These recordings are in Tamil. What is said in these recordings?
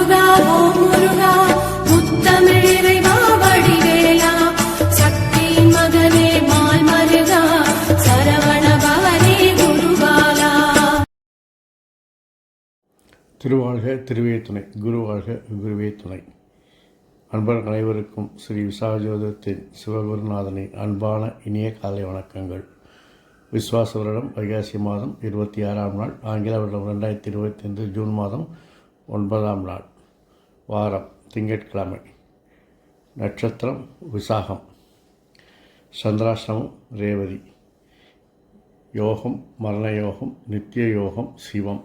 முருகா ஓம் முருகா முத்தமிழிறைவா வடிவேலா சக்தியின் மகனே மால் மருகா சரவண பவனே குருபாலா. திருவாழ்க திருவே துணை, குருவாழ்க குருவே துணை. அன்பர்கள் அனைவருக்கும் ஸ்ரீ விசாகஜோதிடத்தின் சிவகுருநாதனின் அன்பான இனிய காலை வணக்கங்கள். விஸ்வாச வருடம் வைகாசி மாதம் 26ஆம் நாள், ஆங்கில வருடம் 2025 ஜூன் மாதம் 9ஆம் நாள், வாரம் திங்கட்கிழமை, நட்சத்திரம் விசாகம், சந்திராஷ்டமம் ரேவதி, யோகம் மரண யோகம், நித்திய யோகம் சிவம்,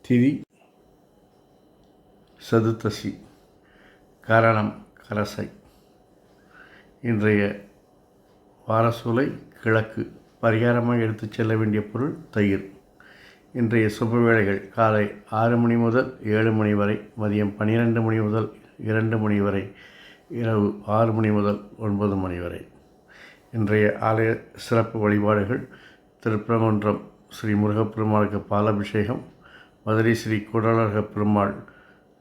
திதி சதுர்த்தசி, கரணம் கரசை. இன்றைய வாரசூலை கிழக்கு. பரிகாரமாக எடுத்துச் செல்ல வேண்டிய பொருள் தயிர். இன்றைய சுப வேளைகள் காலை 6 மணி முதல் 7 மணி வரை, மதியம் 12 மணி முதல் 2 மணி வரை, இரவு 6 மணி முதல் 9 மணி வரை. இன்றைய ஆலய சிறப்பு வழிபாடுகள்: திருப்பரங்குன்றம் ஸ்ரீ முருகப்பெருமாளுக்கு பாலாபிஷேகம், மதுரை ஸ்ரீ கூடலழக பெருமாள்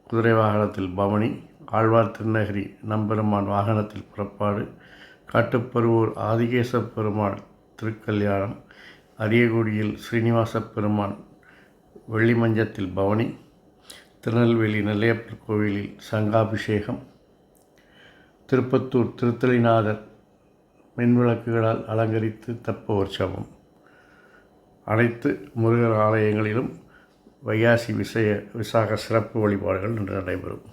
குதிரை வாகனத்தில் பவனி, ஆழ்வார் திருநகரி நம்பெருமான் வாகனத்தில் புறப்பாடு, காட்டுப்பருவூர் ஆதிகேச பெருமாள் திருக்கல்யாணம், அரியகுடியில் ஸ்ரீனிவாச பெருமான் வெள்ளி மஞ்சத்தில் பவனி, திருநெல்வேலி நெல்லையப்பர் கோவிலில் சங்காபிஷேகம், திருப்பத்தூர் திருத்தலிநாதர் மின்விளக்குகளால் அலங்கரித்து தப்ப உற்சவம். அனைத்து முருகர் ஆலயங்களிலும் வைகாசி விசாக சிறப்பு வழிபாடுகள் இன்று நடைபெறும்.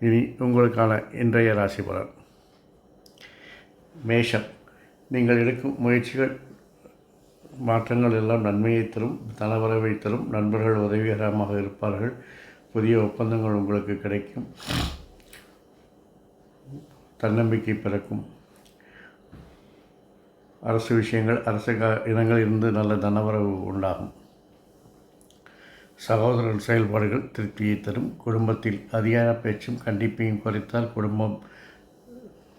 இனி உங்களுக்கான இன்றைய ராசி பலன். மேஷம். நீங்கள் எடுக்கும் முயற்சிகள் மாற்றங்கள் எல்லாம் நன்மையை தரும், தனவரவை தரும். நண்பர்கள் உதவிகரமாக இருப்பார்கள். புதிய ஒப்பந்தங்கள் உங்களுக்கு கிடைக்கும். தன்னம்பிக்கை பிறக்கும். அரசு விஷயங்கள், அரசு இடங்களிலிருந்து நல்ல தனவரவு உண்டாகும். சகோதரர்கள் செயல்பாடுகள் திருப்தியை தரும். குடும்பத்தில் அதிகார பேச்சும் கண்டிப்பையும் குறைத்தால் குடும்பம்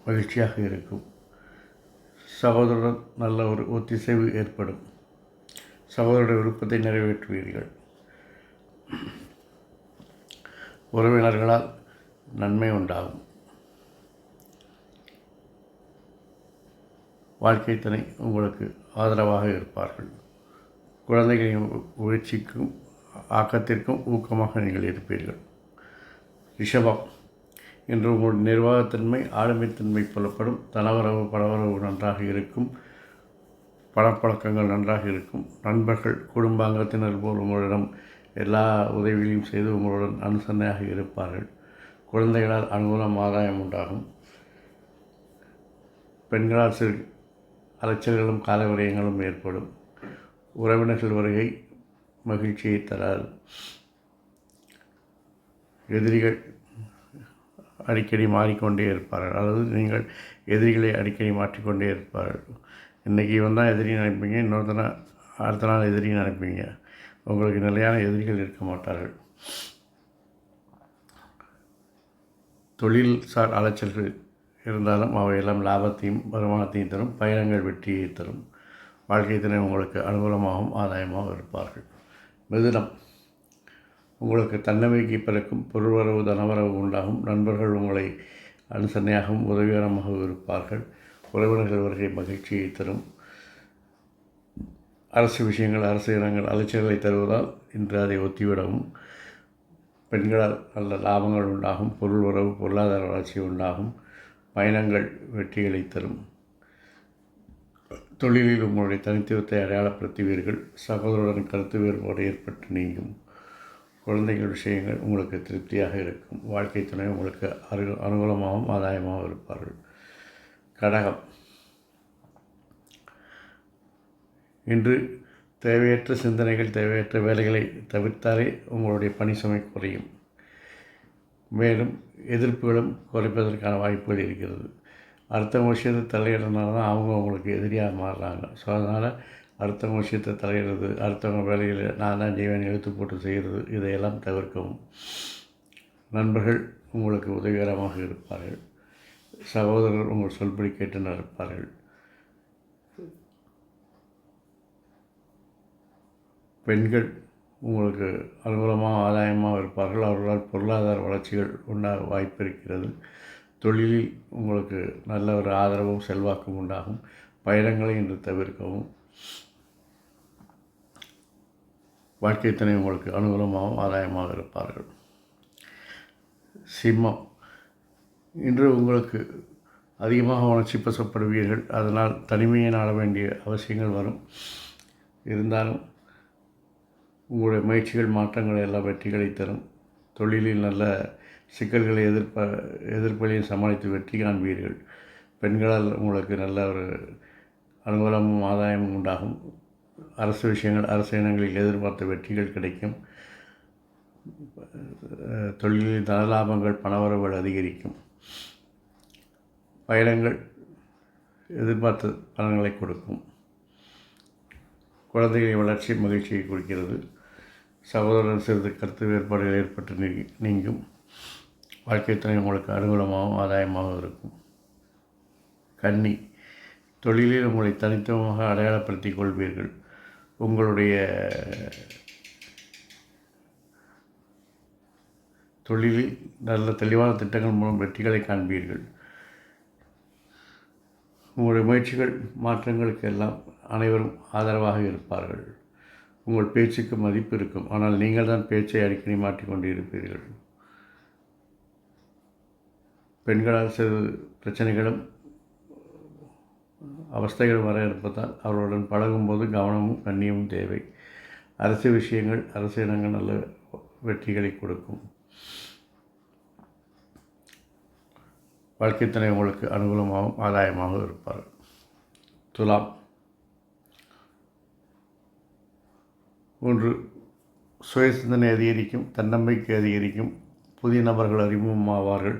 மகிழ்ச்சியாக இருக்கும். சகோதரர் நல்ல ஒரு ஒத்திசைவு ஏற்படும். சகோதரருடைய விருப்பத்தை நிறைவேற்றுவீர்கள். உறவினர்களால் நன்மை உண்டாகும். வாழ்க்கை துணை உங்களுக்கு ஆதரவாக இருப்பார்கள். குழந்தைகளின் முயற்சிக்கும் ஆக்கத்திற்கும் ஊக்கமாக நீங்கள் இருப்பீர்கள். ரிஷபம். இன்று உங்களுடைய நிர்வாகத்தன்மை, ஆளுமைத்தன்மை புலப்படும். தனவரவு பணவரவு நன்றாக இருக்கும். பணப்பழக்கங்கள் நன்றாக இருக்கும். நண்பர்கள், குடும்பாங்கத்தினர் போல் உங்களிடம் எல்லா உதவிகளையும் செய்து உங்களுடன் அனுசரணையாக இருப்பார்கள். குழந்தைகளால் அனுகூலம் ஆதாயம் உண்டாகும். பெண்களால் சிறு அலைச்சல்களும் காலவிரயங்களும் ஏற்படும். உறவினர்கள் வருகை மகிழ்ச்சியை தராது. எதிரிகள் அடிக்கடி மாறிக்கொண்டே இருப்பார்கள். அதாவது நீங்கள் எதிரிகளை அடிக்கடி மாற்றிக்கொண்டே இருப்பார்கள். இன்றைக்கி வந்தால் எதிரி நினைப்பீங்க, இன்னொருத்தனை அடுத்த நாள் எதிரி நினைப்பீங்க. உங்களுக்கு நிலையான எதிரிகள் இருக்க மாட்டார்கள். தொழில் சார் அலைச்சல்கள் இருந்தாலும் அவையெல்லாம் லாபத்தையும் வருமானத்தையும் தரும். பயணங்கள் வெற்றியை தரும். வாழ்க்கை துணை உங்களுக்கு அனுகூலமாகவும் ஆதாயமாகவும் இருப்பார்கள். மிதுனம். உங்களுக்கு தன்னம்பிக்கை பிறக்கும். பொருள்வரவு தனவரவு உண்டாகும். நண்பர்கள் உங்களை அனுசரணையாகவும் உதவிகரமாகவும் இருப்பார்கள். உறவினர்கள் வருகை மகிழ்ச்சியை தரும். அரசு விஷயங்கள், அரசு இடங்கள் அலைச்சல்களை தருவதால் இன்று அதை ஒத்திவிடவும். பெண்களால் நல்ல லாபங்கள் உண்டாகும். பொருள் உறவு, பொருளாதார வளர்ச்சி உண்டாகும். பயணங்கள் வெற்றிகளை தரும். தொழிலில் உங்களுடைய தனித்துவத்தை அடையாளப்படுத்துவீர்கள். சகோதரருடன் கருத்து வேறுபாடு ஏற்பட்டு நீங்கும். குழந்தைகள் விஷயங்கள் உங்களுக்கு திருப்தியாக இருக்கும். வாழ்க்கை துணை உங்களுக்கு அனுகூலமாகவும் ஆதாயமாகவும் இருப்பார்கள். கடகம். இன்று தேவையற்ற சிந்தனைகள், தேவையற்ற வேலைகளை தவிர்த்தாலே உங்களுடைய பணி சுமை குறையும். மேலும் எதிர்ப்புகளும் குறைப்பதற்கான வாய்ப்புகள் இருக்கிறது. அடுத்தவங்க விஷயத்தை தலையிடனால தான் அவங்க உங்களுக்கு எதிரியாக மாறுறாங்க. ஸோ அதனால் அடுத்தவங்க விஷயத்தை தலையிடுறது, அடுத்தவங்க வேலைகளை நான் தான் ஜீவன் எழுத்து போட்டு செய்கிறது, இதையெல்லாம் தவிர்க்கவும். நண்பர்கள் உங்களுக்கு உதவிகரமாக இருப்பார்கள். சகோதரர் உங்கள் சொல்படி கேட்டு நடப்பார்கள். பெண்கள் உங்களுக்கு அனுகூலமாக ஆதாயமாக இருப்பார்கள். அவர்களால் பொருளாதார வளர்ச்சிகள் உண்டாக வாய்ப்பு இருக்கிறது. தொழிலில் உங்களுக்கு நல்ல ஒரு ஆதரவும் செல்வாக்கும் உண்டாகும். பயணங்களை இன்று தவிர்க்கவும். வாழ்க்கை துணை உங்களுக்கு அனுகூலமாகவும் ஆதாயமாக இருப்பார்கள். சிம்மம், இன்று உங்களுக்கு அதிகமாக உணர்ச்சி வசப்படுவீர்கள். அதனால் தனிமையை நாட வேண்டிய அவசியங்கள் வரும். இருந்தாலும் உங்களுடைய முயற்சிகள் மாற்றங்கள் எல்லாம் வெற்றிகளை தரும். தொழிலில் நல்ல சிக்கல்களை எதிர்ப்பையும் சமாளித்து வெற்றி காண்பீர்கள். பெண்களால் உங்களுக்கு நல்ல ஒரு அனுகூலமும் ஆதாயமும் உண்டாகும். அரசு விஷயங்கள், அரசு இனங்களில் எதிர்பார்த்த வெற்றிகள் கிடைக்கும். தொழிலில் தனலாபங்கள், பணவரவுகள் அதிகரிக்கும். பயணங்கள் எதிர்பார்த்த பலன்களை கொடுக்கும். குழந்தைகளின் வளர்ச்சி மகிழ்ச்சியை குறிக்கிறது. சகோதரர் சிறிது கருத்து வேறுபாடுகள் ஏற்பட்டு நீங்கும். வாழ்க்கை துணை உங்களுக்கு அனுகூலமாகவும் ஆதாயமாகவும் இருக்கும். கன்னி, தொழிலில் உங்களை தனித்துவமாக அடையாளப்படுத்திக் கொள்வீர்கள். உங்களுடைய தொழிலில் நல்ல தெளிவான திட்டங்கள் மூலம் வெற்றிகளை காண்பீர்கள். உங்களுடைய முயற்சிகள் மாற்றங்களுக்கு எல்லாம் அனைவரும் ஆதரவாக இருப்பார்கள். உங்கள் பேச்சுக்கு மதிப்பு இருக்கும். ஆனால் நீங்கள் தான் பேச்சை அடிக்கடி மாற்றிக்கொண்டு இருப்பீர்கள். பெண்களால் சிறு பிரச்சனைகளும் அவஸ்தைகள் வர இருப்பதால் அவர்களுடன் பழகும்போது கவனமும் கண்ணியமும் தேவை. அரசு விஷயங்கள், அரசு இனங்கள் நல்ல வெற்றிகளை கொடுக்கும். வாழ்க்கை துணை உங்களுக்கு அனுகூலமாகவும் ஆதாயமாகவும் இருப்பார். துலாம், ஒன்று சுய சிந்தனை அதிகரிக்கும், தன்னம்பிக்கை அதிகரிக்கும், புதிய நபர்கள் அறிமுகமாவார்கள்.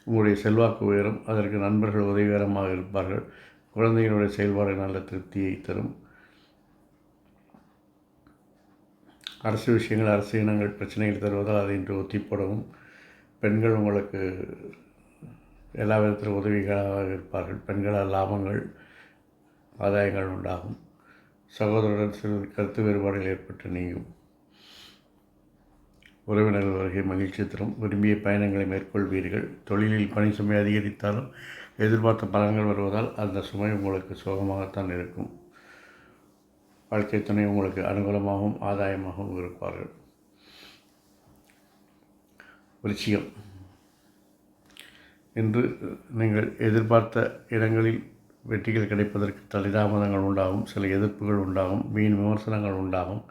உங்களுடைய செல்வாக்கு உயரும். அதற்கு நண்பர்கள் உதவிகரமாக இருப்பார்கள். குழந்தைகளுடைய செயல்பாடு நல்ல திருப்தியை தரும். அரசு விஷயங்கள், அரசு இனங்கள் பிரச்சனைகள் தருவதால் அதை இன்று ஒத்திப்போடவும். பெண்கள் உங்களுக்கு எல்லா விதத்திலும் உதவிகளாக இருப்பார்கள். பெண்களால் லாபங்கள், ஆதாயங்கள் உண்டாகும். சகோதரருடன் சிறிது கருத்து வேறுபாடுகள் ஏற்பட்டு நீங்கும். உறவினர்கள் வருகை மகிழ்ச்சி தரும். விரும்பிய பயணங்களை மேற்கொள்வீர்கள். தொழிலில் பணி சுமை அதிகரித்தாலும் எதிர்பார்த்த பலன்கள் வருவதால் அந்த சுமை உங்களுக்கு சோகமாகத்தான் இருக்கும். வாழ்க்கை துணை உங்களுக்கு அனுகூலமாகவும் ஆதாயமாகவும் இருப்பார்கள். விருச்சிகம், இன்று நீங்கள் எதிர்பார்த்த இடங்களில் வெற்றிகள் கிடைப்பதற்கு தலிதாமதங்கள் உண்டாகும். சில எதிர்ப்புகள் உண்டாகும். வீண் விமர்சனங்கள் உண்டாகும்.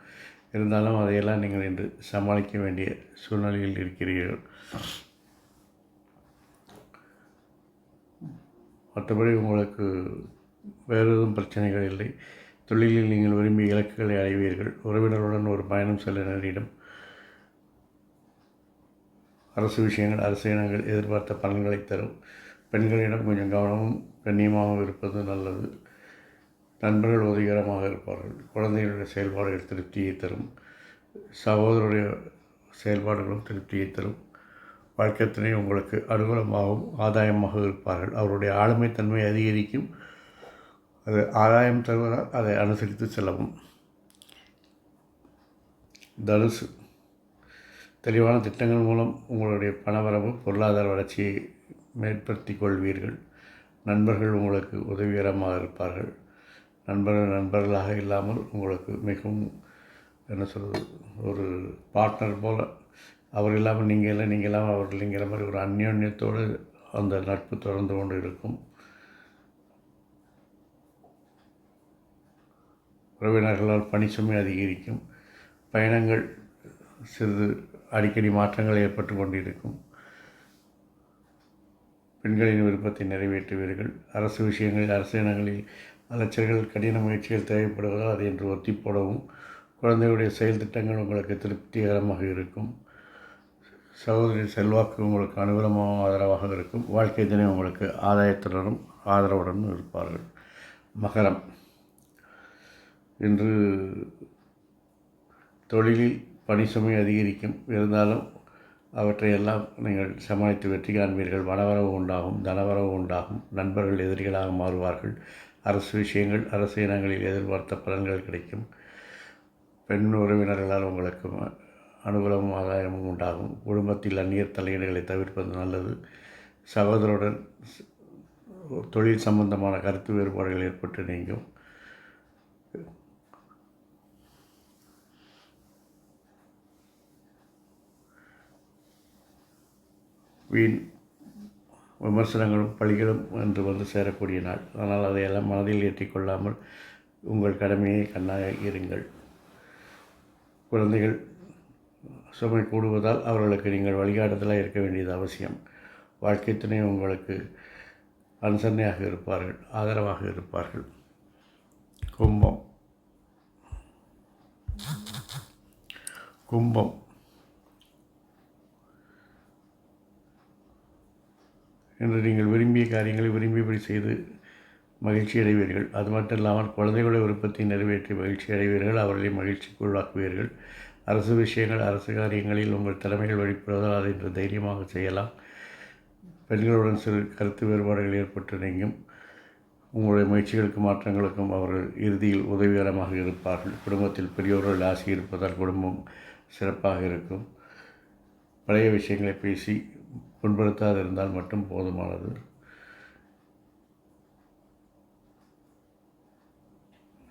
இருந்தாலும் அதையெல்லாம் நீங்கள் இன்று சமாளிக்க வேண்டிய சூழ்நிலையில் இருக்கிறீர்கள். மற்றபடி உங்களுக்கு வேறு எதுவும் பிரச்சனைகள் இல்லை. தொழிலில் நீங்கள் விரும்பிய இலக்குகளை அடைவீர்கள். உறவினருடன் ஒரு பயணம் செல்ல நேரிடும். அரசு விஷயங்கள், அரசு இனங்கள் எதிர்பார்த்த பலன்களை தரும். பெண்களிடம் கொஞ்சம் கவனமும் கண்ணியமாகவும் இருப்பது நல்லது. நண்பர்கள் உதவிகரமாக இருப்பார்கள். குழந்தைகளுடைய செயல்பாடுகள் திருப்தியை தரும். சகோதரருடைய செயல்பாடுகளும் திருப்தியை தரும். வாழ்க்கை துணை உங்களுக்கு அனுகூலமாகவும் ஆதாயமாக இருப்பார்கள். அவருடைய ஆளுமைத்தன்மை அதிகரிக்கும். அது ஆதாயம் தருவதால் அதை அனுசரித்து செல்லவும். தனுசு, தெளிவான திட்டங்கள் மூலம் உங்களுடைய பணவரவு, பொருளாதார வளர்ச்சியை மேம்படுத்திக் கொள்வீர்கள். நண்பர்கள் உங்களுக்கு உதவிகரமாக இருப்பார்கள். நண்பர்களாக இல்லாமல் உங்களுக்கு மிகவும் என்ன சொல்வது, ஒரு பார்ட்னர் போல், அவர் இல்லாமல் நீங்கள் இல்லை, நீங்கள் இல்லாமல் அவர்கள் இல்லைங்கிற மாதிரி ஒரு அந்யோன்யத்தோடு அந்த நட்பு தொடர்ந்து கொண்டு இருக்கும். உறவினர்களால் பணி சுமை அதிகரிக்கும். பயணங்கள் சிறிது அடிக்கடி மாற்றங்கள் ஏற்பட்டு கொண்டிருக்கும். பெண்களின் விருப்பத்தை நிறைவேற்றுவீர்கள். அரசு விஷயங்களில், அரசு இனங்களில் அலைச்சல்கள், கடின முயற்சிகள் தேவைப்படுவதால் அதை என்று ஒத்தி போடவும். குழந்தைகளுடைய செயல் திட்டங்கள் உங்களுக்கு திருப்திகரமாக இருக்கும். சகோதரி செல்வாக்கு உங்களுக்கு அனுகூலமாக ஆதரவாக இருக்கும். வாழ்க்கை தினம் உங்களுக்கு ஆதாயத்துடனும் ஆதரவுடனும் இருப்பார்கள். மகரம், இன்று தொழிலில் பணி சுமை அதிகரிக்கும். இருந்தாலும் அவற்றையெல்லாம் நீங்கள் சமாளித்து வெற்றி காண்பீர்கள். வனவரவு உண்டாகும், தனவரவு உண்டாகும். நண்பர்கள் எதிரிகளாக மாறுவார்கள். அரசு விஷயங்கள், அரசு இனங்களில் எதிர்பார்த்த பலன்கள் கிடைக்கும். பெண் உறவினர்களால் உங்களுக்கு அனுகூலமும் ஆதாயமும் உண்டாகும். குடும்பத்தில் அந்நியர் தலையீடுகளை தவிர்ப்பது நல்லது. சகோதரருடன் தொழில் சம்பந்தமான கருத்து வேறுபாடுகள் ஏற்பட்டு நீங்கும். வீண் விமர்சனங்களும் பழிகளும் என்று வந்து சேரக்கூடிய நாள். ஆனால் அதையெல்லாம் மனதில் ஏற்றிக்கொள்ளாமல் உங்கள் கடமையை கண்ணாக இருங்கள். குழந்தைகள் சுமை கூடுவதால் அவர்களுக்கு நீங்கள் வழிகாட்டுதலாக இருக்க வேண்டியது அவசியம். வாழ்க்கை துணை உங்களுக்கு அனுசரணையாக இருப்பார்கள், ஆதரவாக இருப்பார்கள். கும்பம் என்று நீங்கள் விரும்பிய காரியங்களை விரும்பியபடி செய்து மகிழ்ச்சி அடைவீர்கள். அது மட்டும் இல்லாமல் குழந்தைகளுடைய விருப்பத்தை நிறைவேற்றி மகிழ்ச்சி அடைவீர்கள், அவர்களை மகிழ்ச்சிக்கு உள்ளாக்குவீர்கள். அரசு விஷயங்கள், அரசு காரியங்களில் உங்கள் திறமைகள் வெளிப்படுவதால் அதை இன்று தைரியமாக செய்யலாம். பெண்களுடன் சிறு கருத்து வேறுபாடுகள் ஏற்பட்டு நீங்கும். உங்களுடைய முயற்சிகளுக்கும் மாற்றங்களுக்கும் அவர்கள் இறுதியில் உதவிகரமாக இருப்பார்கள். குடும்பத்தில் பெரியோர்கள் ஆசி இருப்பதால் குடும்பம் சிறப்பாக இருக்கும். பழைய விஷயங்களை பேசி புண்படுத்தாதிருந்தால் மட்டும் போதுமானது.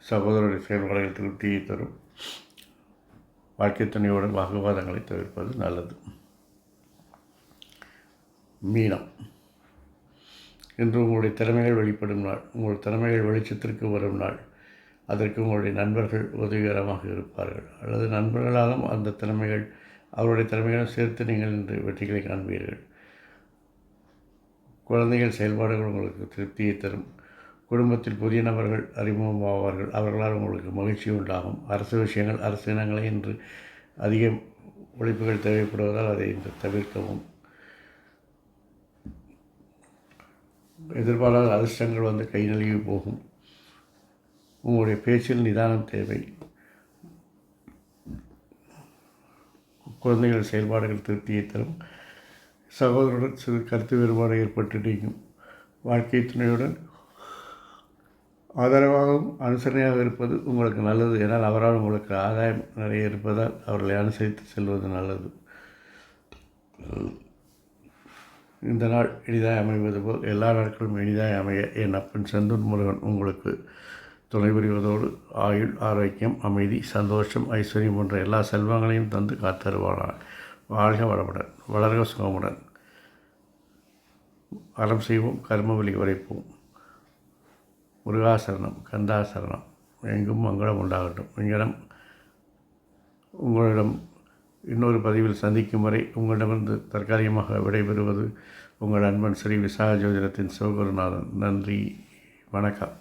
சகோதரருடைய செயல்பாடுகள் திருப்தியை தரும். வாழ்க்கை துணையுடன் வாக்குவாதங்களை தவிர்ப்பது நல்லது. மீனம், இன்று உங்களுடைய திறமைகள் வெளிப்படும் நாள். உங்கள் திறமைகள் வெளிச்சத்திற்கு வரும் நாள். அதற்கு உங்களுடைய நண்பர்கள் உதவிகரமாக இருப்பார்கள், அல்லது நண்பர்களாலும் அந்த திறமைகள் அவருடைய திறமைகளும் சேர்த்து நீங்கள் இன்று வெற்றிகளை காண்பீர்கள். குழந்தைகள் செயல்பாடுகள் உங்களுக்கு திருப்தியை தரும். குடும்பத்தில் புதிய நபர்கள் அறிமுகமாவார்கள், அவர்களால் உங்களுக்கு மகிழ்ச்சி உண்டாகும். அரசு விஷயங்கள், அரசு இனங்களை இன்று அதிக உழைப்புகள் தேவைப்படுவதால் அதை இன்று தவிர்க்கவும். எதிர்பாராத அதிர்ஷ்டங்கள் வந்து கை நழுவி போகும். உங்களுடைய பேச்சில் நிதானம் தேவை. குழந்தைகள் செயல்பாடுகள் திருப்தியை தரும். சகோதரருடன் சிறு கருத்து வேறுபாடு ஏற்பட்டு நீங்கும். வாழ்க்கை துணையுடன் ஆதரவாகவும் அனுசரணையாக இருப்பது உங்களுக்கு நல்லது. ஏனால் அவரால் உங்களுக்கு ஆதாயம் நிறைய இருப்பதால் அவர்களை அனுசரித்து செல்வது நல்லது. இந்த நாள் இனிதாய் அமைவது போல் எல்லா நாட்களும் இனிதாய் அமைய என் அப்பன் செந்தூர் முருகன் உங்களுக்கு துணை புரிவதோடு ஆயுள், ஆரோக்கியம், அமைதி, சந்தோஷம், ஐஸ்வர்யம் போன்ற எல்லா செல்வங்களையும் தந்து காத்தருவானார். வாழ்க வளமுடன், வளர்க சுகமுடன். அறம் செய்வோம், கர்மவெளி உரைப்போம். முருகாசரணம், கந்தாசரணம். எங்கும் மங்களம் உண்டாகட்டும். உங்களிடம் இன்னொரு பதிவில் சந்திக்கும் வரை உங்களிடமிருந்து தற்காலிகமாக விடைபெறுவது உங்கள் அன்பன் ஸ்ரீ விசாக ஜோதிடத்தின் சிவகுருநாதன். நன்றி, வணக்கம்.